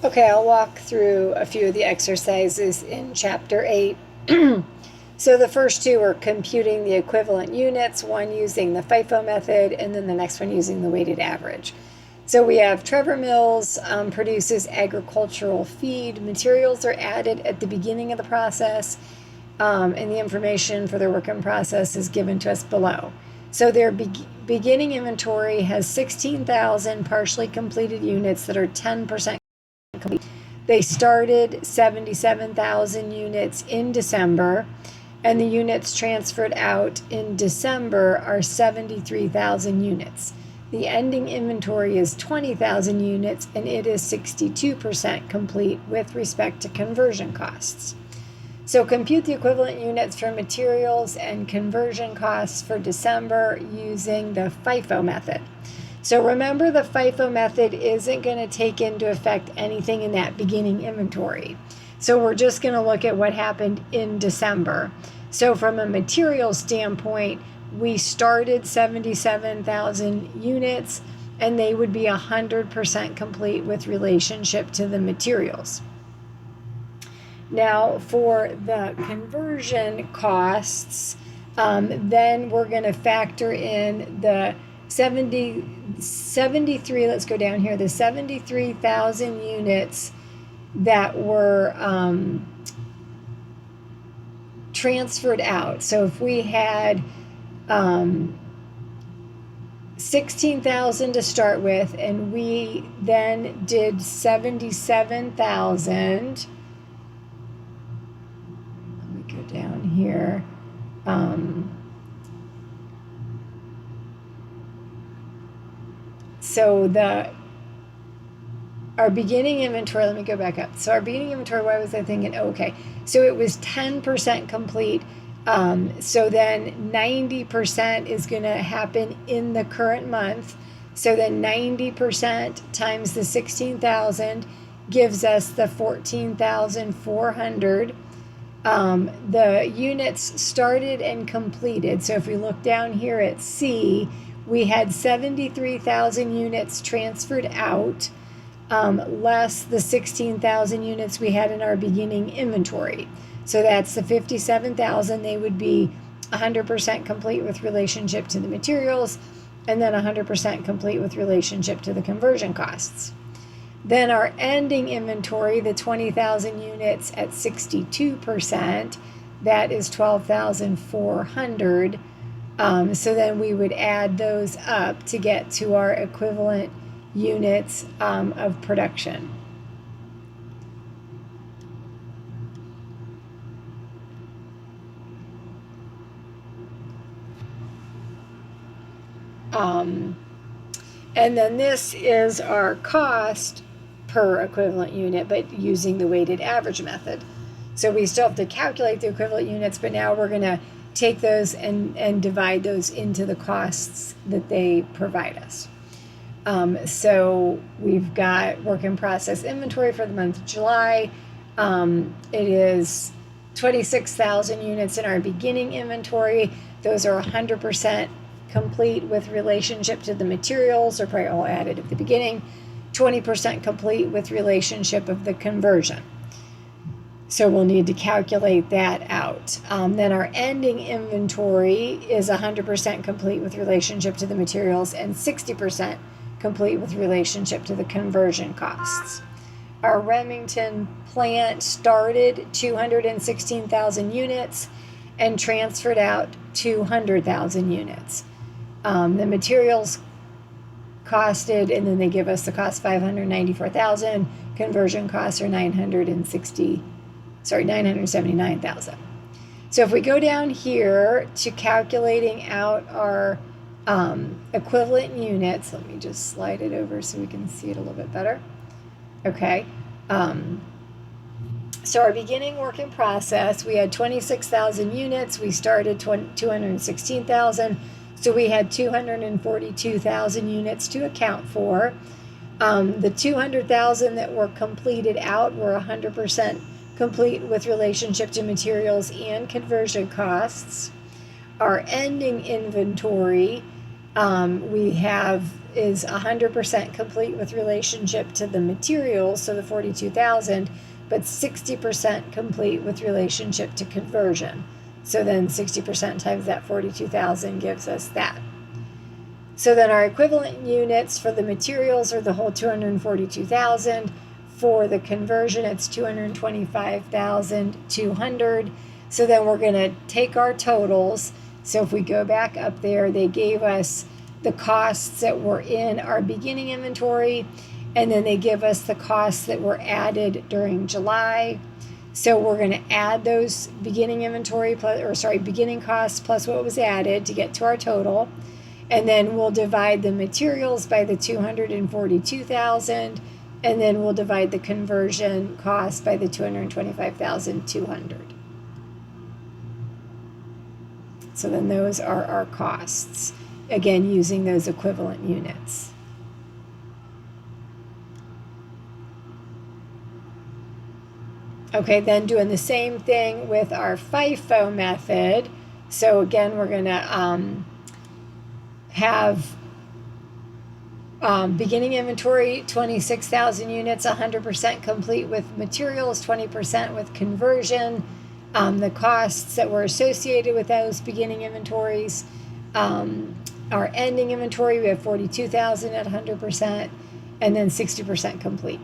Okay, I'll walk through a few of the exercises in Chapter 8. So the first two are computing the equivalent units, one using the FIFO method, and then the next one using the weighted average. So we have Trevor Mills produces agricultural feed. Materials are added at the beginning of the process, and the information for their work in process is given to us below. So their beginning inventory has 16,000 partially completed units that are 10% complete. They started 77,000 units in December, and the units transferred out in December are 73,000 units. The ending inventory is 20,000 units, and it is 62% complete with respect to conversion costs. So compute the equivalent units for materials and conversion costs for December using the FIFO method. So remember, the FIFO method isn't going to take into effect anything in that beginning inventory. So we're just going to look at what happened in December. So from a material standpoint, we started 77,000 units, and they would be 100% complete with relationship to the materials. Now for the conversion costs, then we're going to factor in the 73, let's go down here, the 73,000 units that were transferred out. So if we had 16,000 to start with, and we then did 77,000, let me go down here. So our beginning inventory, let me go back up. So our beginning inventory, why was I thinking? Oh, okay. So it was 10% complete. So then 90% is going to happen in the current month. So then 90% times the 16,000 gives us the 14,400. The units started and completed. So if we look down here at C, we had 73,000 units transferred out, less the 16,000 units we had in our beginning inventory. So that's the 57,000. They would be 100% complete with relationship to the materials, and then 100% complete with relationship to the conversion costs. Then our ending inventory, the 20,000 units at 62%, that is 12,400. So then we would add those up to get to our equivalent units of production. And then this is our cost per equivalent unit, but using the weighted average method. So we still have to calculate the equivalent units, but now we're going to take those and divide those into the costs that they provide us. So we've got work in process inventory for the month of July. It is 26,000 units in our beginning inventory. Those are 100% complete with relationship to the materials, or probably all added at the beginning. 20% complete with relationship of the conversion. So we'll need to calculate that out. Then our ending inventory is 100% complete with relationship to the materials and 60% complete with relationship to the conversion costs. Our Remington plant started 216,000 units and transferred out 200,000 units. The materials costed, and then they give us the cost 594,000. Conversion costs are 979,000. So if we go down here to calculating out our equivalent units, let me just slide it over so we can see it a little bit better. Okay. So our beginning work in process, we had 26,000 units. We started 216,000. So we had 242,000 units to account for. The 200,000 that were completed out were 100% complete with relationship to materials and conversion costs. Our ending inventory, we have is 100% complete with relationship to the materials, so the 42,000, but 60% complete with relationship to conversion. So then 60% times that 42,000 gives us that. So then our equivalent units for the materials are the whole 242,000. For the conversion, it's 225,200. So then we're going to take our totals. So if we go back up there, they gave us the costs that were in our beginning inventory, and then they give us the costs that were added during July. So we're going to add those beginning beginning costs plus what was added to get to our total. And then we'll divide the materials by the 242,000, and then we'll divide the conversion cost by the 225,200. So then those are our costs, again, using those equivalent units. Okay, then doing the same thing with our FIFO method. So again, we're going to have beginning inventory, 26,000 units, 100% complete with materials, 20% with conversion. The costs that were associated with those beginning inventories. Our ending inventory, we have 42,000 at 100%, and then 60% complete.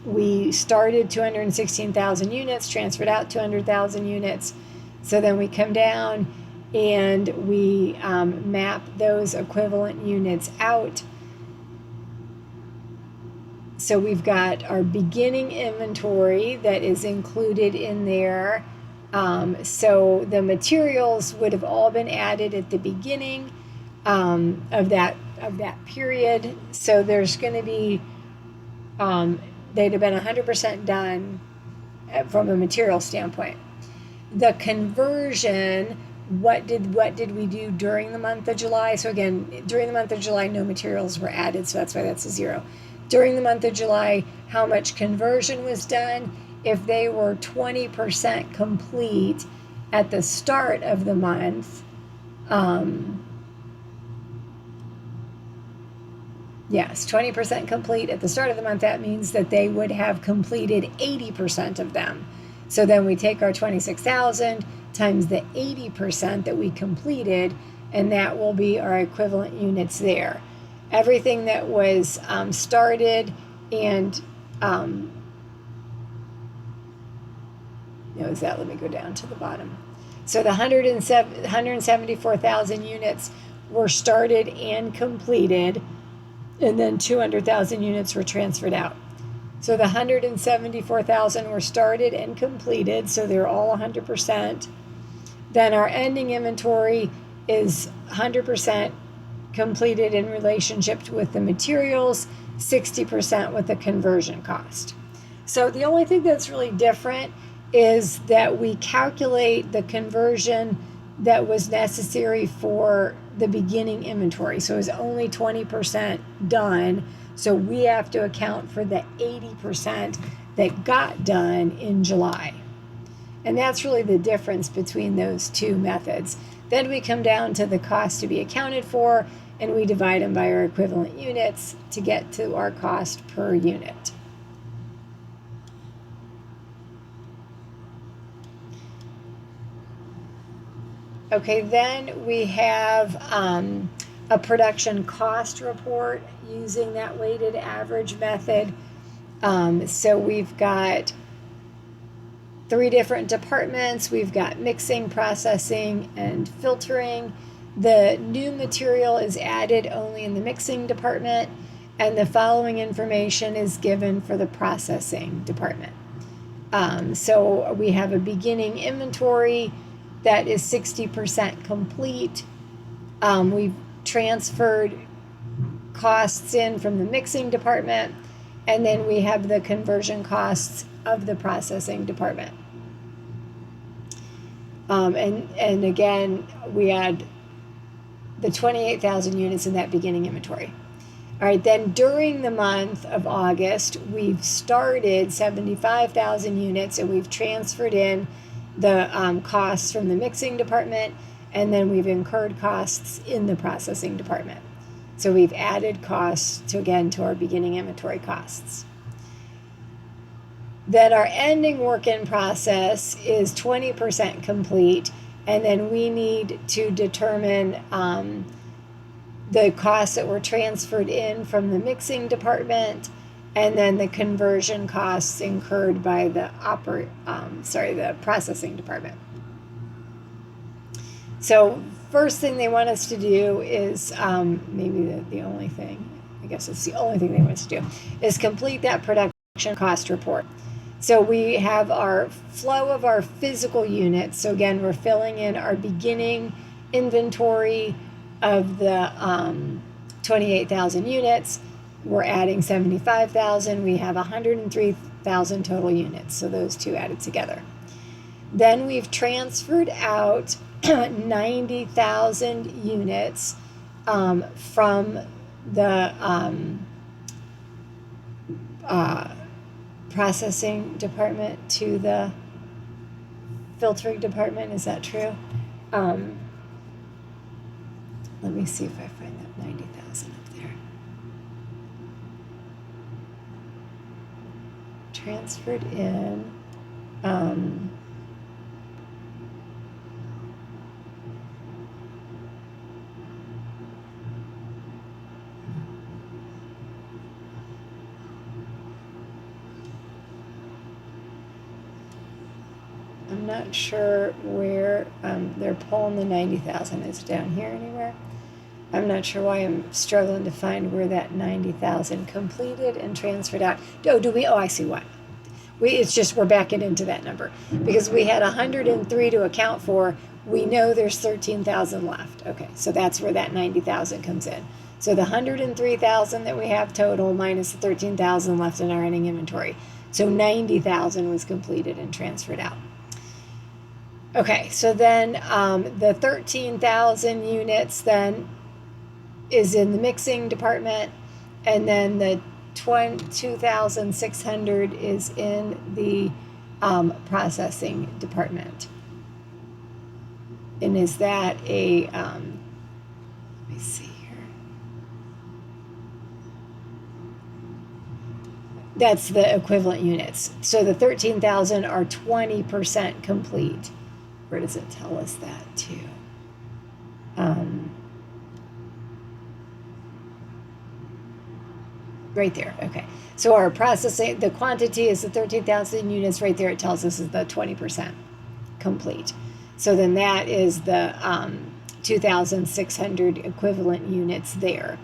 We started 216,000 units, transferred out 200,000 units. So then we come down and we map those equivalent units out. So we've got our beginning inventory that is included in there. So the materials would have all been added at the beginning of that period. So there's going to be they'd have been 100% done from a material standpoint. The conversion, what did we do during the month of July? So again, during the month of July, no materials were added, so that's why that's a 0. During the month of July, how much conversion was done? If they were 20% complete at the start of the month, yes, 20% complete at the start of the month, that means that they would have completed 80% of them. So then we take our 26,000 times the 80% that we completed, and that will be our equivalent units there. Everything that was started and, let me go down to the bottom. So the 174,000 units were started and completed, and then 200,000 units were transferred out. So the 174,000 were started and completed, so they're all 100%. Then our ending inventory is 100% completed in relationship with the materials, 60% with the conversion cost. So the only thing that's really different is that we calculate the conversion that was necessary for the beginning inventory. So it was only 20% done. So we have to account for the 80% that got done in July. And that's really the difference between those two methods. Then we come down to the cost to be accounted for, and we divide them by our equivalent units to get to our cost per unit. Okay, then we have a production cost report using that weighted average method. So we've got 3 different departments. We've got mixing, processing, and filtering. The new material is added only in the mixing department, and the following information is given for the processing department. So we have a beginning inventory that is 60% complete. We've transferred costs in from the mixing department, and then we have the conversion costs of the processing department. And again, we had the 28,000 units in that beginning inventory. All right, then during the month of August, we've started 75,000 units, and we've transferred in the costs from the mixing department, and then we've incurred costs in the processing department. So we've added costs to our beginning inventory costs. Then our ending work in process is 20% complete, and then we need to determine the costs that were transferred in from the mixing department, and then the conversion costs incurred by the processing department. So first thing they want us to do is maybe the only thing, I guess it's the only thing they want us to do, is complete that production cost report. So we have our flow of our physical units. So again, we're filling in our beginning inventory of the 28,000 units. We're adding 75,000. We have 103,000 total units. So those two added together. Then we've transferred out 90,000 units from the processing department to the filtering department. Is that true? Let me see if I find that 90,000 up there. Transferred in. I'm not sure where they're pulling the 90,000. Is it down here anywhere? I'm not sure why I'm struggling to find where that 90,000 completed and transferred out. Oh, I see why. It's just we're backing into that number because we had 103 to account for. We know there's 13,000 left. Okay, so that's where that 90,000 comes in. So the 103,000 that we have total minus the 13,000 left in our ending inventory. So 90,000 was completed and transferred out. Okay, so then the 13,000 units then is in the mixing department, and then the 22,600 is in the processing department. And is that a, let me see here. That's the equivalent units. So the 13,000 are 20% complete. Where does it tell us that too? Right there. Okay. So our processing, the quantity is the 13,000 units. Right there, it tells us is the 20% complete. So then that is the 2,600 equivalent units there.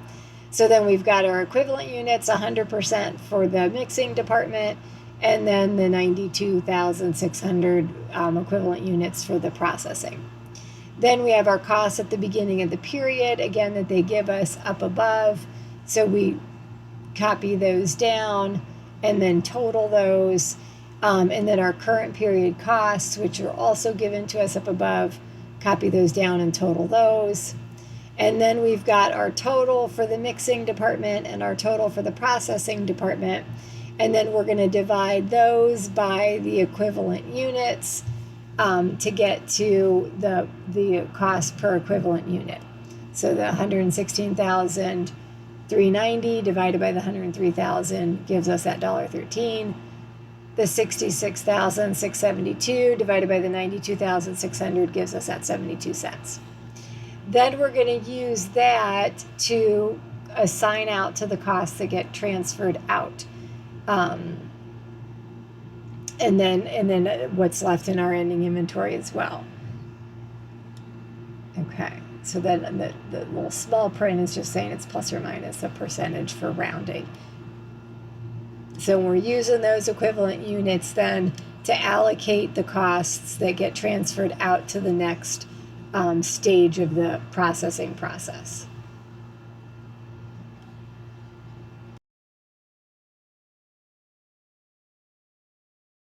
So then we've got our equivalent units, 100% for the mixing department, and then the 92,600 equivalent units for the processing. Then we have our costs at the beginning of the period, again, that they give us up above. So we copy those down and then total those. And then our current period costs, which are also given to us up above, copy those down and total those. And then we've got our total for the mixing department and our total for the processing department. And then we're going to divide those by the equivalent units to get to the cost per equivalent unit. So the 116,390 divided by the 103,000 gives us that $1.13. The 66,672 divided by the 92,600 gives us that 72 cents. Then we're going to use that to assign out to the costs that get transferred out. And then what's left in our ending inventory as well. Okay, so then the little small print is just saying it's plus or minus a percentage for rounding. So we're using those equivalent units then to allocate the costs that get transferred out to the next stage of the processing process.